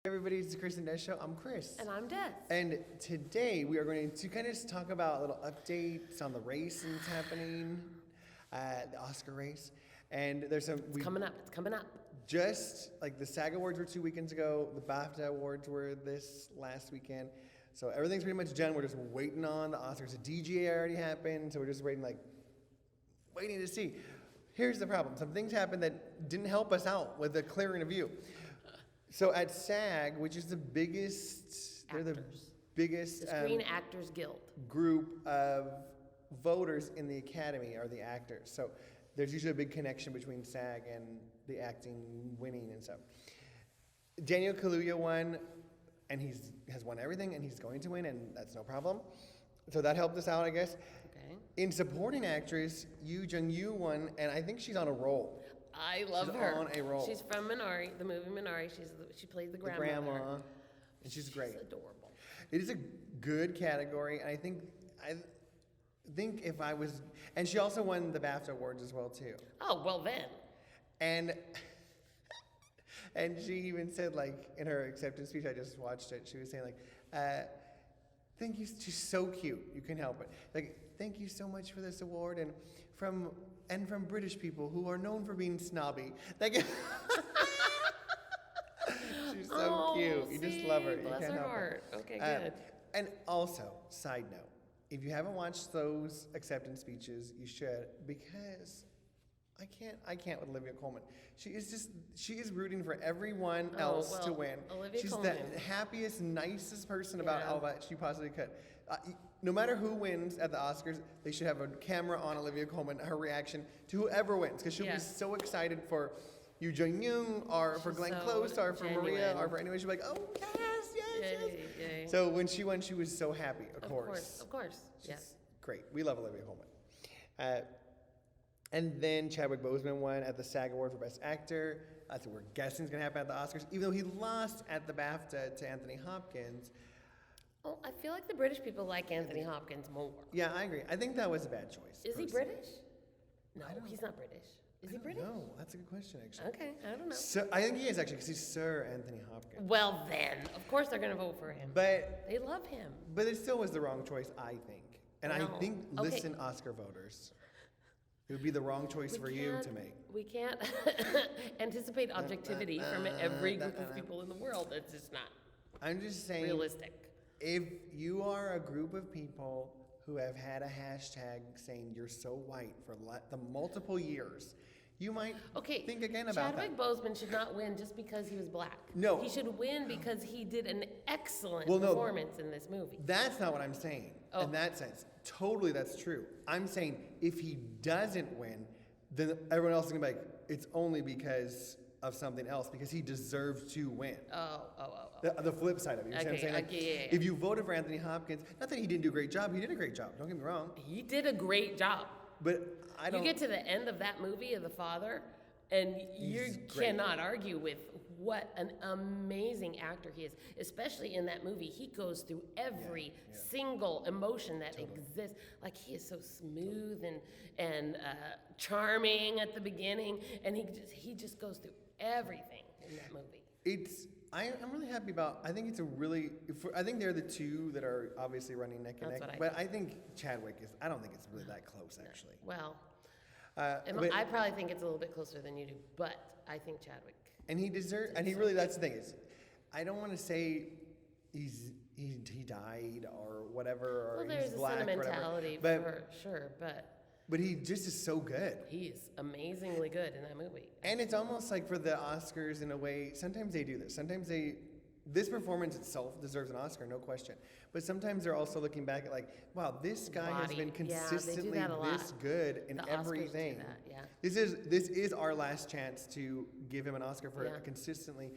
Everybody, it's the Chris and Des Show. I'm Chris. And I'm Des. And today we are going to kind of just talk about little updates on the race that's happening, the Oscar race. And there's some... It's coming up. It's coming up. Just like the SAG Awards were 2 weekends ago, the BAFTA Awards were this last weekend. So everything's pretty much done. We're just waiting on the Oscars. The DGA already happened, so we're just waiting to see. Here's the problem. Some things happened that didn't help us out with the clearing of view. So at SAG, which is the biggest, they're the biggest the Screen Actors Guild group of voters in the Academy are the actors. So there's usually a big connection between SAG and the acting winning and stuff. Daniel Kaluuya won, and has won everything, and he's going to win, and that's no problem. So that helped us out, I guess. Okay. In supporting actress, Yoo Jung-yoo won, and I think she's on a roll. I love her. She's on a roll. She's from Minari, the movie Minari. She played the grandmother. Grandma, and she's great. She's adorable. It is a good category, and I think if I was, and she also won the BAFTA awards as well too. Oh well then. And she even said, like, in her acceptance speech, I just watched it. She was saying, like, thank you. She's so cute. You can help it. Like, thank you so much for this award, and from British people who are known for being snobby. Like, she's so cute. You just love her. You Bless can't her help heart. it. Okay, good. And also, side note, if you haven't watched those acceptance speeches, you should, because I can't with Olivia Colman. She is rooting for everyone else to win. Olivia She's Colman. the happiest, nicest person about Yeah. all that she possibly could. No matter who wins at the Oscars, they should have a camera on Olivia Colman, her reaction to whoever wins, because she'll be so excited for Yoo Jung-young, or for Glenn so Close, or for Maria, genuine. or for anyone. She'll be like, oh, yes. Yay, yay. So when she won, she was so happy, of course. Of course. She's Yes. great. We love Olivia Colman. And then Chadwick Boseman won at the SAG Award for Best Actor. That's what we're guessing is going to happen at the Oscars, even though he lost at the BAFTA to Anthony Hopkins. Well, I feel like the British people like Anthony Hopkins more. Yeah, I agree. I think that was a bad choice. Is he personally. British? No, he's not British. Is he British? No, that's a good question, actually. Okay, I don't know. So, I think he is, actually, because he's Sir Anthony Hopkins. Well then, of course they're going to vote for him. But They love him. it still was the wrong choice, I think. And I Well, think, okay. listen, Oscar voters, it would be the wrong choice for you to make. We can't anticipate objectivity from every group of people in the world. It's just not I'm just saying, realistic. if you are a group of people who have had a hashtag saying you're so white for the multiple years, you might think again about Chadwick Boseman should not win just because he was black. No. He should win because he did an excellent Well, no. performance in this movie. That's not what I'm saying. Oh. In that sense, totally that's true. I'm saying if he doesn't win, then everyone else is gonna be like, it's only because of something else, because he deserves to win. Oh. The flip side of it. You see what I'm saying? Like, Yeah. if you voted for Anthony Hopkins, not that he didn't do a great job, he did a great job. Don't get me wrong. He did a great job. But I don't. You get to the end of that movie of The Father, and you He's great. cannot argue with what an amazing actor he is. Especially in that movie, he goes through every single emotion that exists. Like, he is so smooth and charming at the beginning, and he just goes through everything in that movie. I'm really happy about. I think it's a really. I think they're the two that are obviously running neck and That's neck. what I But I think Chadwick is. I don't think it's really that close, actually. Well, But- I probably think it's a little bit closer than you do, but I think Chadwick. And he deserves. And he really. That's the thing is, I don't want to say he died or whatever, or Well, there's he's a black or whatever. sentimentality But for sure, but he just is so good. he's amazingly good in that movie. And it's almost like for the Oscars, in a way, sometimes they do this. Sometimes this performance itself deserves an Oscar, no question. But sometimes they're also looking back at like, wow, this guy has been Body. Yeah, they do consistently that a lot. this good in The Oscars do everything. that, yeah. This is our last chance to give him an Oscar for a consistently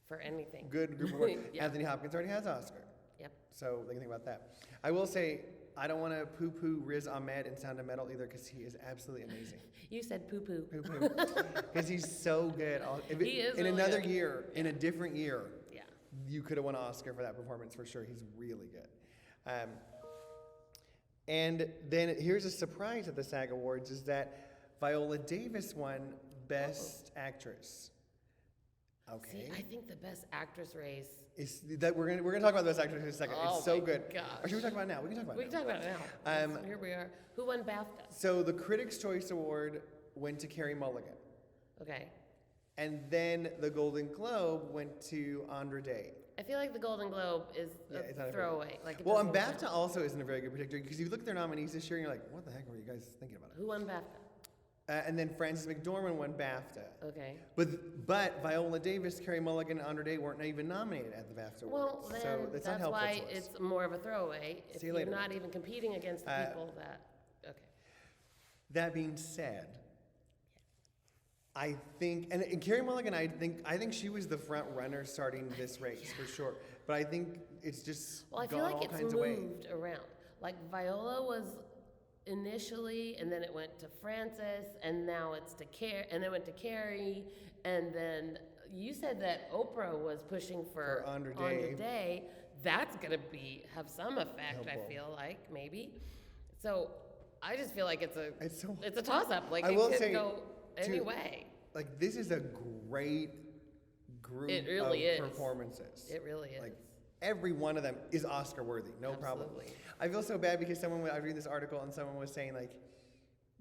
For anything. good group of work. Yeah. Anthony Hopkins already has an Oscar. Yep. So they can think about that. I will say, I don't want to poo-poo Riz Ahmed in Sound of Metal either, because he is absolutely amazing. You said poo poo. Poo-poo. Because he's so good. He is in really another good. year, in a different year, Yeah. you could have won an Oscar for that performance for sure. He's really good. And then here's a surprise at the SAG Awards is that Viola Davis won Best Actress. Okay. See, I think the best actress race. Is that we're gonna talk about this actress in a second. Oh It's so my good. gosh. Or should we talk about it now? We can talk about We it can now. talk about it now. Um, Here we are. Who won BAFTA? So the Critics' Choice Award went to Carey Mulligan, Okay. and then the Golden Globe went to Andra Day. I feel like the Golden Globe is Yeah, it's not a a throwaway. Like it Well, and doesn't- BAFTA also isn't a very good predictor because you look at their nominees this year and you're like, what the heck were you guys thinking about it? Who won BAFTA? And then Frances McDormand won BAFTA. Okay. But Viola Davis, Carey Mulligan, and Andra Day weren't even nominated at the BAFTA Well, Awards. then So it's that's unhelpful why to us. it's more of a throwaway. If See you you're later. not even competing against the people that. Okay. That being said, I think, and Carey Mulligan, I think she was the front runner starting this race for sure. But I think it's just Well, I feel gone like all it's kinds of ways. moved around. Like Viola was initially, and then it went to Frances, and now it's to and then went to Carrie, and then you said that Oprah was pushing for Andra Andra Day. Day. That's gonna have some effect. Helpful. I feel like maybe. So I just feel like it's so- a toss up. Like I it will could say, go any too, way. Like this is a great group It really of is. performances. It really is. Like every one of them is Oscar worthy, no problem. Absolutely. I feel so bad because I was reading this article and someone was saying like,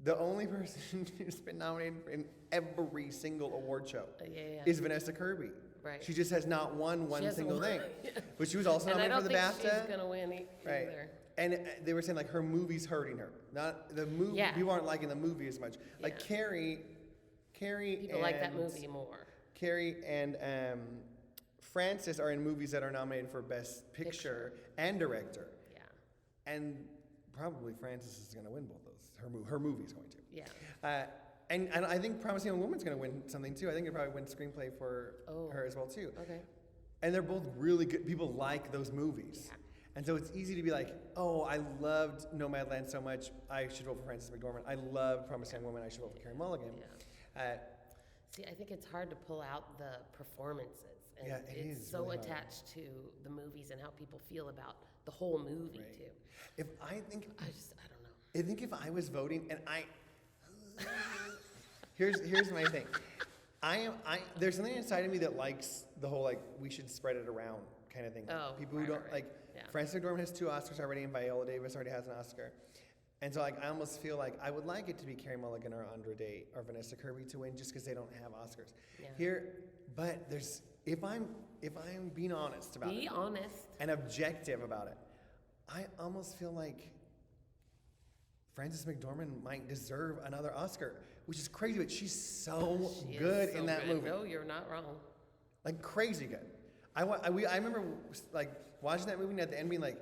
the only person who's been nominated in every single award show Yeah. is Vanessa Kirby. Right. She just has not won one hasn't single won. thing. But she was also And I nominated don't for the think BAFTA. she's gonna win Right. either. And they were saying like her movie's hurting her. Not the movie. Yeah. People aren't liking the movie as much. Like Yeah. Carrie. People like that and- movie more. Carrie and Frances are in movies that are nominated for Best Picture and Director. Yeah. And probably Frances is going to win both those. Her movie's going to. Yeah. And I think Promising Young Woman's going to win something too. I think it probably win screenplay for Oh. her as well too. Okay. And they're both really good. People like those movies. Yeah. And so it's easy to be like, oh, I loved Nomadland so much, I should vote for Frances McDormand. I loved Promising Young Woman, I should vote for Carey Mulligan. Yeah. See, I think it's hard to pull out the performances. And Yeah, it it's is so really hard. attached to the movies and how people feel about the whole movie Right. too. I I don't know. think if I was voting, and here's my thing, there's something inside of me that likes the whole like we should spread it around kind of thing. Like, Oh, people who right, don't right. like. Yeah. Frances McDormand has 2 Oscars already, and Viola Davis already has an Oscar. And so like I almost feel like I would like it to be Carey Mulligan or Andra Day or Vanessa Kirby to win just because they don't have Oscars. Yeah. But if I'm being honest about Be it honest. and objective about it, I almost feel like Frances McDormand might deserve another Oscar, which is crazy, but she's so She is good so in that good. movie. No, you're not wrong. Like crazy good. I remember like watching that movie and at the end being like,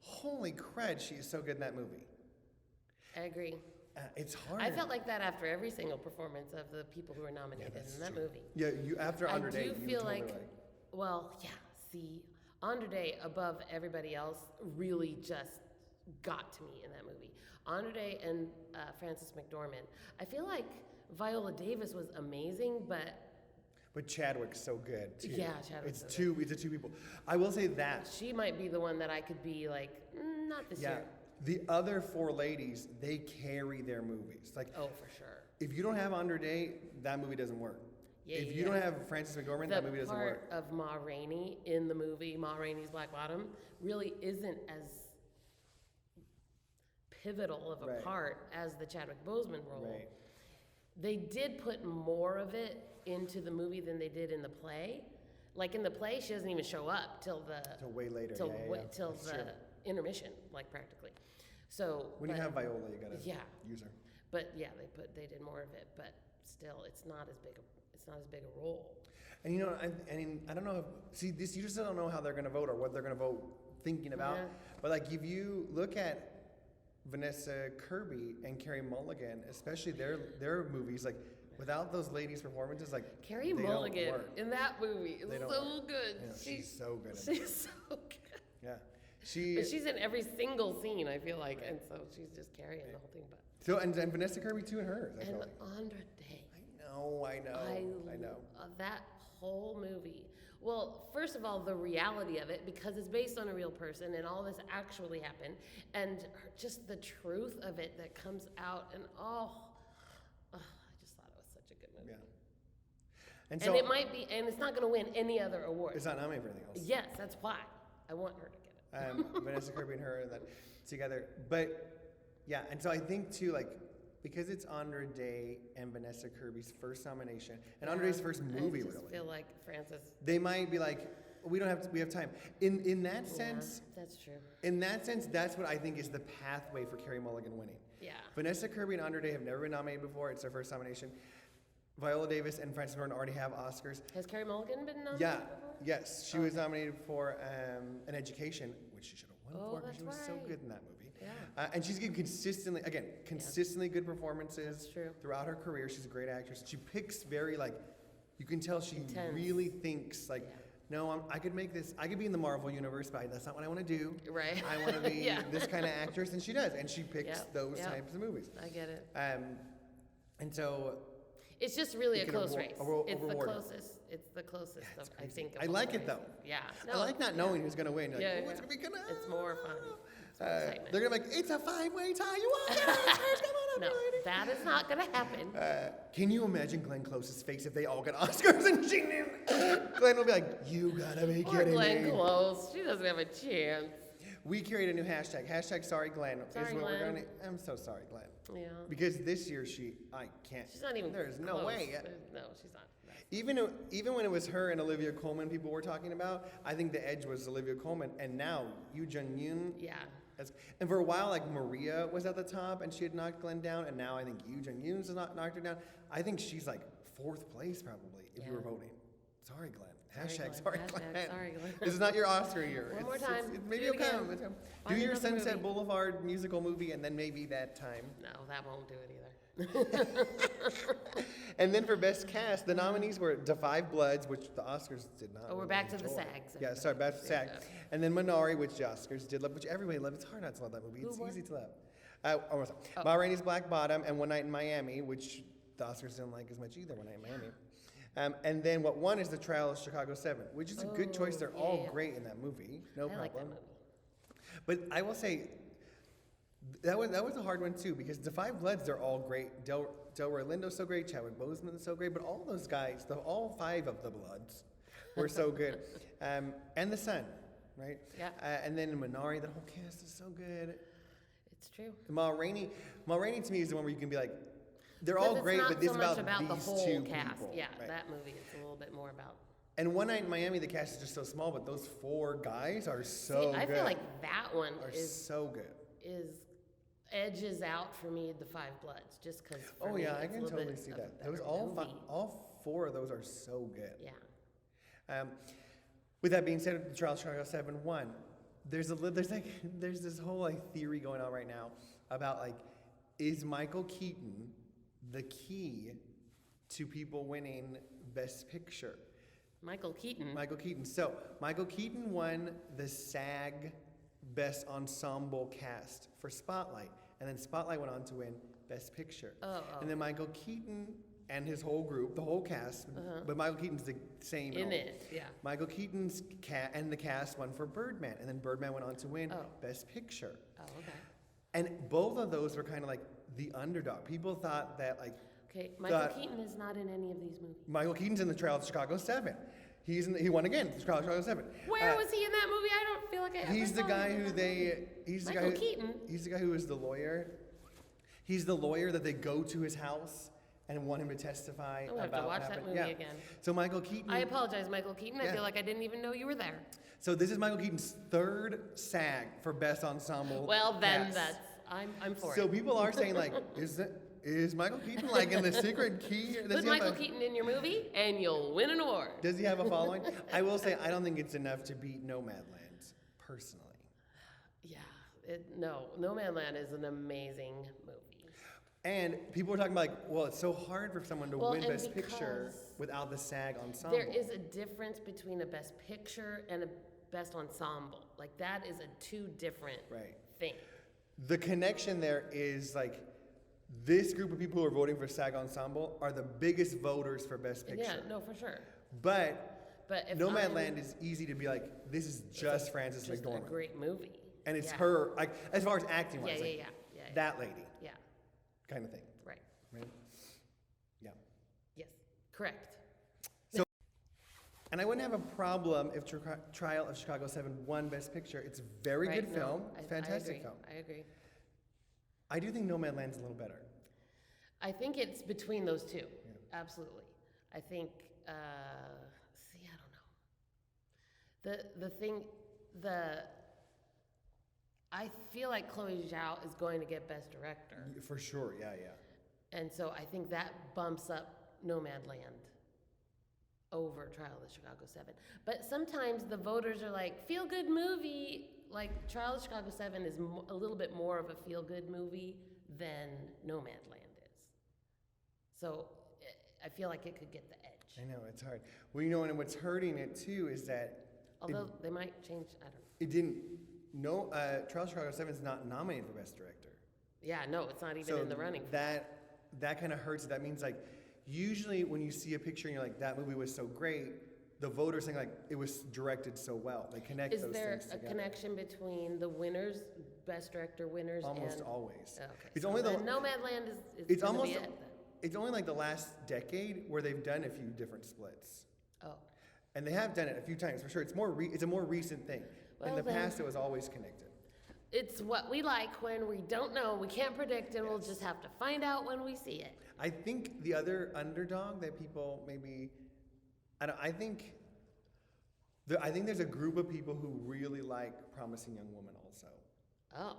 holy crud, she is so good in that movie. I agree. It's hard. I felt like that after every single performance of the people who were nominated that's in that true. movie. Yeah, you after I Andra Day, do you feel totally like, well, yeah, see, Andra Day above everybody else really just got to me in that movie. Andra Day and Frances McDormand. I feel like Viola Davis was amazing, But Chadwick's so good too. Yeah, Chadwick's It's so two people. I will say that. she might be the one that I could be like, not this Yeah. year. The other 4 ladies, they carry their movies. Like Oh, for sure. if you don't have Andra Day, that movie doesn't work. Yeah, if yeah, you don't yeah. have Frances McDormand, The that movie doesn't work. part of Ma Rainey in the movie, Ma Rainey's Black Bottom, really isn't as pivotal of a Right. part as the Chadwick Boseman role. Right. They did put more of it into the movie than they did in the play. Like in the play, she doesn't even show up till the Till way later. till yeah, wa- yeah. till That's the true. intermission, like practically. So When you but- have Viola, you gotta Yeah. use her. but yeah, they did more of it, but still, it's not as big a role. And you know, I don't know if, see this, you just don't know how they're gonna vote or what they're gonna vote thinking about. Yeah. But like if you look at Vanessa Kirby and Carey Mulligan, especially their movies, like without those ladies' performances, like Carrie they don't Mulligan work. in that movie is They don't so work. good. Yeah, she's so good. In it. She's so good. Yeah, But she's in every single scene, I feel like, and so she's just carrying the whole thing. But so and Vanessa Kirby too in hers. I feel and like. Andra Day, I know. that whole movie. Well, first of all, the reality of it, because it's based on a real person, and all this actually happened, and just the truth of it that comes out, and I just thought it was such a good movie. And And so it might be, and it's not going to win any other award. it's not nominated for anything else. Yes, that's why I want her to get it. Vanessa Kirby and her that together. But yeah, and so I think too, like, because it's Andra Day and Vanessa Kirby's first nomination, and Andra Day's first movie, I just really, feel like Frances. they might be like, we have time. In that sense, That's true. in that sense, that's what I think is the pathway for Carey Mulligan winning. Yeah. Vanessa Kirby and Andra Day have never been nominated before. It's their first nomination. Viola Davis and Frances McDormand already have Oscars. Has Carey Mulligan been nominated Yeah, before? yes, she was nominated for An Education, which she should have won Oh, for because she was that's so right. good in that movie. Yeah. And she's given consistently good performances That's true. throughout her career. She's a great actress. She picks very, like, you can tell she Intense. really thinks, like, Yeah. no, I could make this, I could be in the Marvel universe, but that's not what I want to do. Right. I want to be Yeah. this kind of actress, and she does, and she picks Yep, those yep. types of movies. I get it. And so It's just really You a can close award- race. award- It's the award it. closest. It's the closest of, I think. Of I all like the it though. races. Yeah. I like not knowing who's gonna win. You're like, Yeah, oh, it's yeah. gonna be good. It's more fun. It's more excitement. They're gonna be like, it's a 5-way tie. You want it? Come on, No, everybody. that is not going to happen. Can you imagine Glenn Close's face if they all get Oscars and she didn't? Glenn will be like, you gotta be Poor kidding Glenn me. Close. She doesn't have a chance. We created a new hashtag. Hashtag sorry Glenn Sorry, is what we're Glenn. gonna. I'm so sorry, Glenn. Yeah. Because this year I can't. She's not even There's no close. way. No, she's not. Even when it was her and Olivia Colman people were talking about, I think the edge was Olivia Colman, and now Yoo Jung-yoon. Yeah. And for a while, like Maria was at the top, and she had knocked Glenn down, and now I think Yoo Jung-yoon's knocked her down. I think she's like 4th place probably if you were Yeah. voting. Sorry, Glenn. Sorry, Hashtag Glenn. sorry, Hashtag Glenn. sorry, Glenn. This is not your Oscar year. One more time. Maybe Do it it'll come. again. It'll come. Do Find your another Sunset movie. Boulevard musical movie, and then maybe that time. No, that won't do it either. And then for Best Cast, the nominees were Da Five Bloods, which the Oscars did not. Oh, we're really back to the enjoy. SAGs. Yeah, sorry, back to SAG. And then Minari, which the Oscars did love, which everybody loved. It's hard not to love that movie. It's Who won? easy to love. Ma Rainey's Black Bottom and One Night in Miami, which the Oscars didn't like as much either, One Night in Miami. And then what won is The Trial of Chicago 7, which is a good choice. They're yeah, all yeah. great in that movie. No I problem. like that movie. But I will say, that was a hard one too, because the Five Bloods, they're all great. Delroy Lindo's so great, Chadwick Boseman's so great, but all those guys, all 5 of the Bloods were so good. And The Sun, right? Yeah. And then in Minari, the whole cast is so good. It's true. Ma Rainey to me is the one where you can be like, they're all Because great, it's but not this so is much about the these whole 2 cast. people. Yeah, right? that movie is a little bit more about. And One Night in Miami, the cast is just so small, but those 4 guys are so See, I good. feel like that one are is so good. edges out for me the Five Bloods just because. Oh yeah, I can totally see that. Those all 4 of those are so good. Yeah. With that being said, the Trial of Chicago 7 won. There's this whole like theory going on right now about like, is Michael Keaton the key to people winning Best Picture? Michael Keaton. Michael Keaton. So Michael Keaton won the SAG Best Ensemble Cast for Spotlight, and then Spotlight went on to win Best Picture. Oh. And then Michael Keaton and his whole group, the whole cast, but Michael Keaton's the same. In all. it, yeah. Michael Keaton's and the cast won for Birdman, and then Birdman went on to win Oh. Best Picture. Oh, okay. And both of those were kind of like the underdog. People thought that like Okay, Michael Keaton is not in any of these movies. Michael Keaton's in the Trial of Chicago 7. He won again, the Trial of Chicago 7. Where was he in that movie? I don't feel like I ever He's the saw guy him. he's the Michael guy who, Keaton? He's the guy who is the lawyer. He's the lawyer that they go to his house and want him to testify I'm gonna have about to watch what that happened. movie Yeah. again. So Michael Keaton. I apologize, Michael Keaton. I Yeah. feel like I didn't even know you were there. So this is Michael Keaton's 3rd SAG for Best Ensemble. Well, then cast. I'm for So it. people are saying like, is Michael Keaton like in the secret key? Does Put he have Michael a- Keaton in your movie, and you'll win an award. Does he have a following? I will say I don't think it's enough to beat Nomadland, personally. Yeah, no, No Man Land is an amazing movie. And people were talking about like, well, it's so hard for someone to Well, win and Best Picture because without the SAG ensemble. There is a difference between a Best Picture and a Best Ensemble. Like that is a 2 different Right. things. The connection there is like, this group of people who are voting for SAG ensemble are the biggest voters for Best Picture. Yeah, no, for sure. But if Nomadland is easy to be like, this is just Frances just McDormand. a great movie. And it's Yeah. her, like, as far as acting wise, Yeah. that lady Yeah, kind of thing. right. Right? Yeah. Yes, correct. And I wouldn't have a problem if Trial of Chicago 7 won Best Picture. It's a very Right, good no, film, I fantastic agree. film. I agree. I do think Nomadland's a little better. I think it's between those two. Absolutely. I think, see, I don't know. I feel like Chloe Zhao is going to get Best Director. For sure, yeah. And so I think that bumps up Nomadland over Trial of the Chicago 7. But sometimes the voters are like, feel good movie. Like Trial of Chicago 7 is a little bit more of a feel good movie than Nomadland is. So I feel like it could get the edge. I know, it's hard. Well, you know, and what's hurting it too is that Although they might change, I don't know. it didn't, Trial of Chicago 7 is not nominated for Best Director. Yeah, no, it's not even in the running. That kind of hurts. That means like, usually when you see a picture and you're like, that movie was so great, the voters think like, it was directed so well. They connect Is those there things a together. connection between the winners, Best Director winners, Almost and... always. Okay. It's so only then Nomadland is it's gonna almost, be it, then. it's only like the last decade where they've done a few different splits. Oh. And they have done it a few times, for sure. It's it's a more recent thing. In Well, the then- past, it was always connected. It's what we like when we don't know, we can't predict, and we'll just have to find out when we see it. I think the other underdog that people maybe, I think there's a group of people who really like Promising Young Woman also. Oh.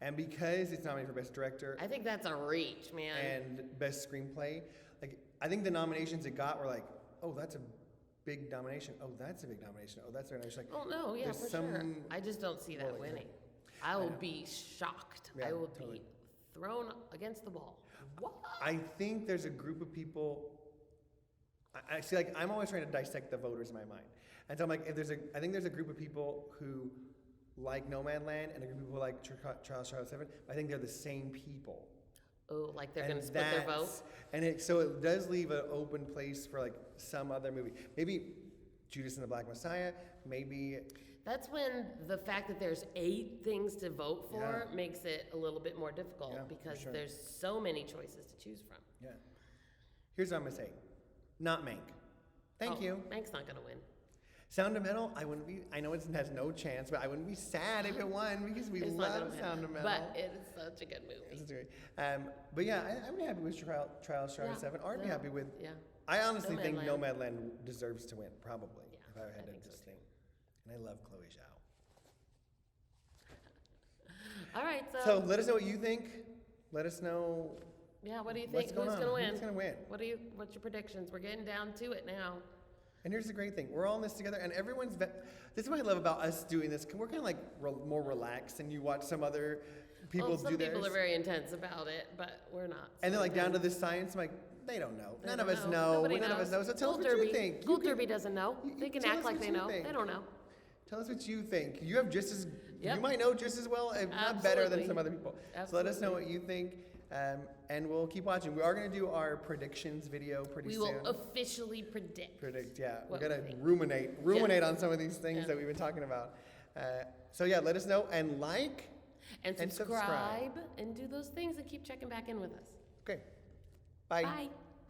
And because it's nominated for Best Director I think that's a reach, man. and Best Screenplay, like I think the nominations it got were like, oh, that's a big nomination. Oh, that's a big nomination. Oh, that's a nomination. Like, Oh, no, yeah, there's for sure. some- I just don't see that Well, yeah. winning. I will know. be shocked. Yeah, I will totally. be thrown against the wall. What? I think there's a group of people. I see, like I'm always trying to dissect the voters in my mind, and so I'm like, I think there's a group of people who like Nomadland and a group of people who like Trial of Chicago 7. I think they're the same people. Oh, like they're And going to split their vote? so it does leave an open place for like some other movie. Maybe Judas and the Black Messiah. Maybe That's when the fact that there's 8 things to vote for Yeah. makes it a little bit more difficult Yeah, for because sure. there's so many choices to choose from. yeah. Here's what I'm gonna say. Not Mank. Thank Oh, you. Mank's not going to win. Sound of Metal. I know it has no chance, but I wouldn't be sad if it won because we It's not gonna love win. Sound of Metal. But it is such a good movie. This is great. But yeah, I'm happy with Trial of Chicago Yeah, 7. I'd be no, happy with. Yeah. I honestly think Nomadland. Nomadland deserves to win, probably. Yeah, if I I had to think so just too. think. And I love Chloe Zhao. All right, So let us know what you think. Let us know yeah, what do you what's think? going Who's on. going to win? Who's going to win? What's your predictions? We're getting down to it now. And here's the great thing: we're all in this together, and everyone's. This is what I love about us doing this. We're kind of like more relaxed, and you watch some other people Well, some do theirs, people are very intense about it, but we're not. and they're So like down to then- the science. I'm like, they don't know. they None don't of us know. Nobody None of us know. So tell us Gold what Derby. you think. Gold Derby doesn't know. They can tell act us like what they you know. think. They don't know. Tell us what you think. You have just as. Yep. You might know just as well, if not better than Absolutely. some other people. So let us know Absolutely. what you think, and we'll keep watching. We are going to do our predictions video pretty We soon. will officially predict. Yeah. We're what we gonna think. ruminate on some of these things Yeah. that we've been talking about. So yeah, let us know and like. And And subscribe. subscribe and do those things and keep checking back in with us. Okay. Bye. Bye.